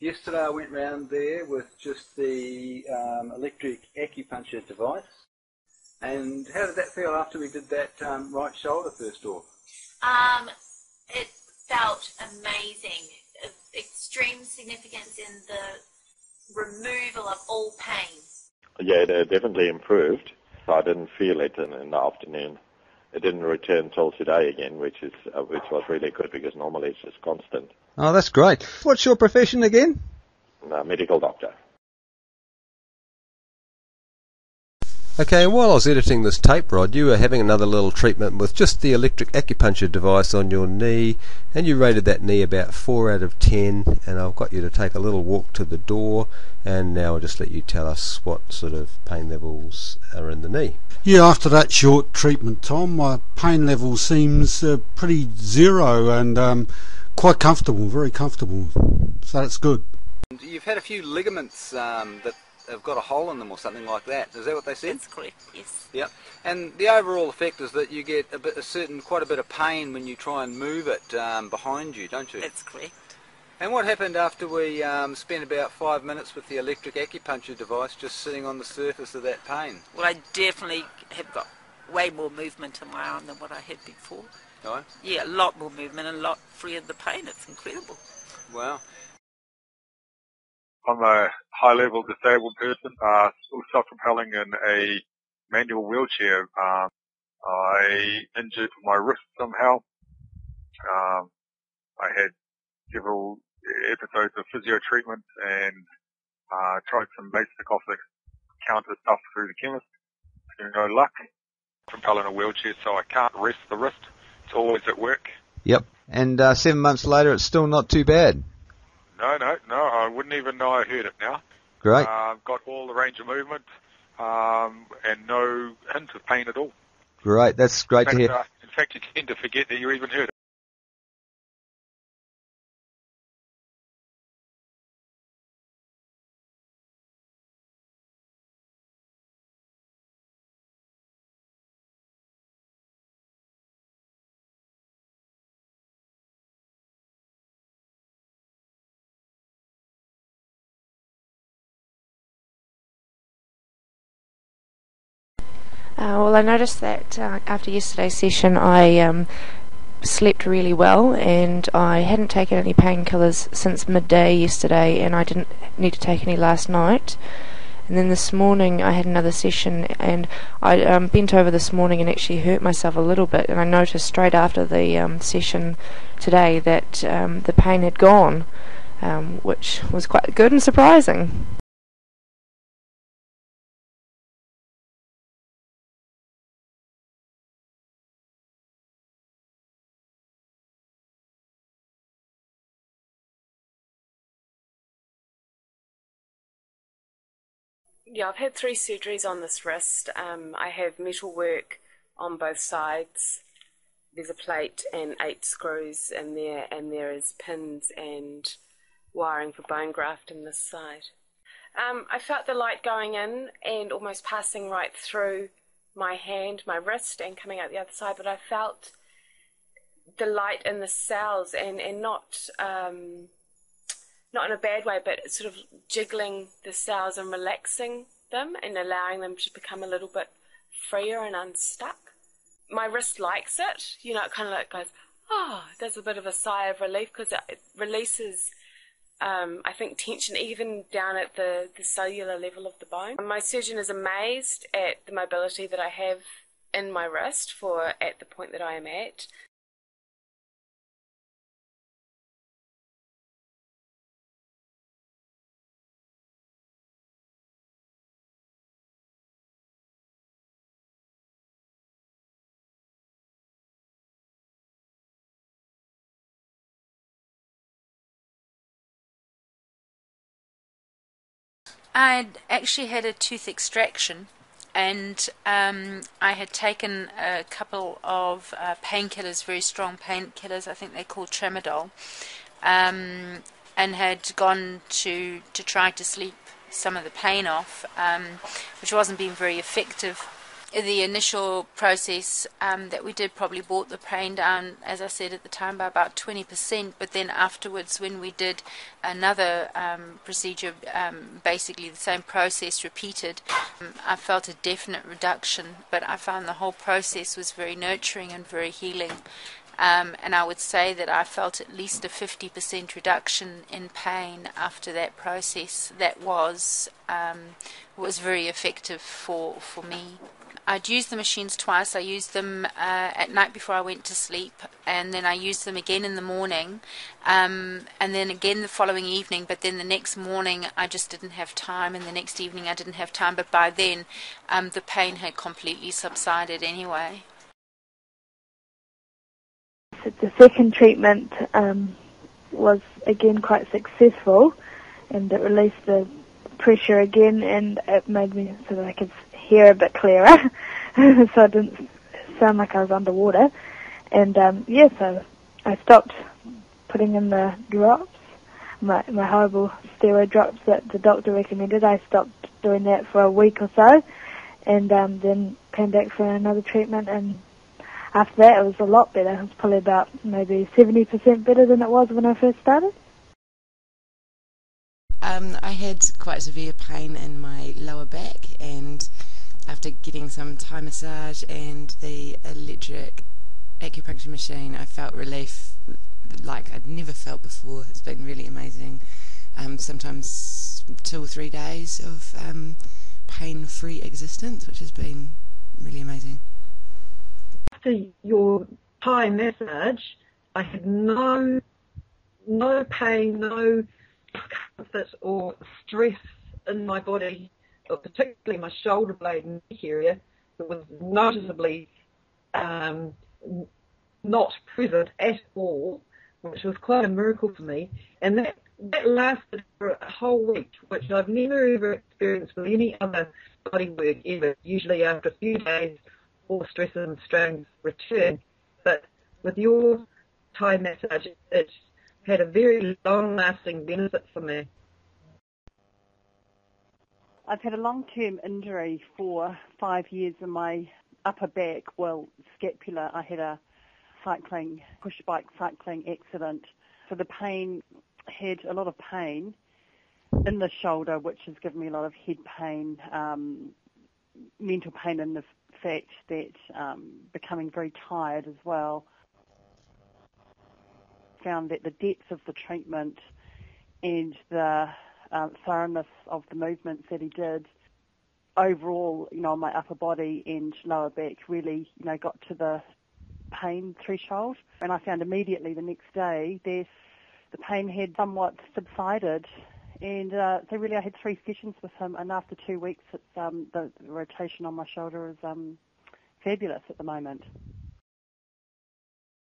Yesterday I went round there with just the electric acupuncture device. And how did that feel after we did that right shoulder first off? It felt amazing. Extreme significance in the removal of all pain. Yeah, it definitely improved. I didn't feel it in the afternoon. It didn't return till today again, which was really good because normally it's just constant. Oh, that's great. What's your profession again? Medical doctor. Okay, while I was editing this tape, Rod, you were having another little treatment with just the electric acupuncture device on your knee, and you rated that knee about 4 out of 10, and I've got you to take a little walk to the door, and now I'll just let you tell us what sort of pain levels are in the knee. Yeah, after that short treatment, Tom, my pain level seems pretty zero and quite comfortable, very comfortable, so that's good. You've had a few ligaments that have got a hole in them or something like that. Is that what they said? That's correct, yes. Yep. And the overall effect is that you get quite a bit of pain when you try and move it behind you, don't you? That's correct. And what happened after we spent about 5 minutes with the electric acupuncture device just sitting on the surface of that pain? Well, I definitely have got way more movement in my arm than what I had before. Oh? Yeah, a lot more movement and a lot freer of the pain. It's incredible. Wow. I'm a high-level disabled person, still self-propelling in a manual wheelchair. I injured my wrist somehow. I had several episodes of physio treatment and tried some basic off-the-counter stuff through the chemist. No luck. Propel in a wheelchair, so I can't rest the wrist. It's always at work. Yep. And 7 months later, it's still not too bad. No, I wouldn't even know I heard it now. Great. I've got all the range of movement and no hint of pain at all. Great, that's great to hear. In fact, you tend to forget that you even heard it. Well, I noticed that after yesterday's session I slept really well, and I hadn't taken any painkillers since midday yesterday, and I didn't need to take any last night. And then this morning I had another session, and I bent over this morning and actually hurt myself a little bit, and I noticed straight after the session today that the pain had gone, which was quite good and surprising. Yeah, I've had 3 surgeries on this wrist. I have metal work on both sides. There's a plate and 8 screws in there, and there is pins and wiring for bone graft in this side. I felt the light going in and almost passing right through my hand, my wrist, and coming out the other side, but I felt the light in the cells and not in a bad way, but sort of jiggling the cells and relaxing them and allowing them to become a little bit freer and unstuck. My wrist likes it, you know, it kind of like goes, oh, there's a bit of a sigh of relief because it releases, I think, tension even down at the cellular level of the bone. My surgeon is amazed at the mobility that I have in my wrist at the point that I am at. I'd actually had a tooth extraction, and I had taken a couple of painkillers, very strong painkillers, I think they're called tramadol, and had gone to try to sleep some of the pain off, which wasn't being very effective. the initial process that we did probably brought the pain down, as I said at the time, by about 20%, but then afterwards when we did another procedure, basically the same process repeated, I felt a definite reduction, but I found the whole process was very nurturing and very healing. And I would say that I felt at least a 50% reduction in pain after that process. That was very effective for me. I'd used the machines twice. I used them at night before I went to sleep, and then I used them again in the morning, and then again the following evening, but then the next morning I just didn't have time, and the next evening I didn't have time, but by then the pain had completely subsided anyway. The second treatment was again quite successful, and it released the pressure again, and it made me so that I could hear a bit clearer, so I didn't sound like I was underwater. And so I stopped putting in the drops, my horrible steroid drops that the doctor recommended. I stopped doing that for a week or so, and then came back for another treatment, and after that it was a lot better. It was probably about maybe 70% better than it was when I first started. I had quite severe pain in my lower back, and after getting some Thai massage and the electric acupuncture machine, I felt relief like I'd never felt before. It's been really amazing. Sometimes 2 or 3 days of pain-free existence, which has been really amazing. After your Thai massage, I had no pain, no discomfort or stress in my body, particularly my shoulder blade and neck area. It was noticeably not present at all, which was quite a miracle for me. And that lasted for a whole week, which I've never ever experienced with any other body work ever. Usually after a few days, all the stresses and strains return. But with your Thai massage, it had a very long-lasting benefit for me. I've had a long-term injury for 5 years in my upper back, scapula. I had a push bike cycling accident. So the pain, had a lot of pain in the shoulder, which has given me a lot of head pain, mental pain, and the fact that becoming very tired as well. Found that the depth of the treatment and the thoroughness of the movements that he did overall, my upper body and lower back really, got to the pain threshold. And I found immediately the next day that the pain had somewhat subsided. And so really I had 3 sessions with him, and after 2 weeks, the rotation on my shoulder is fabulous at the moment.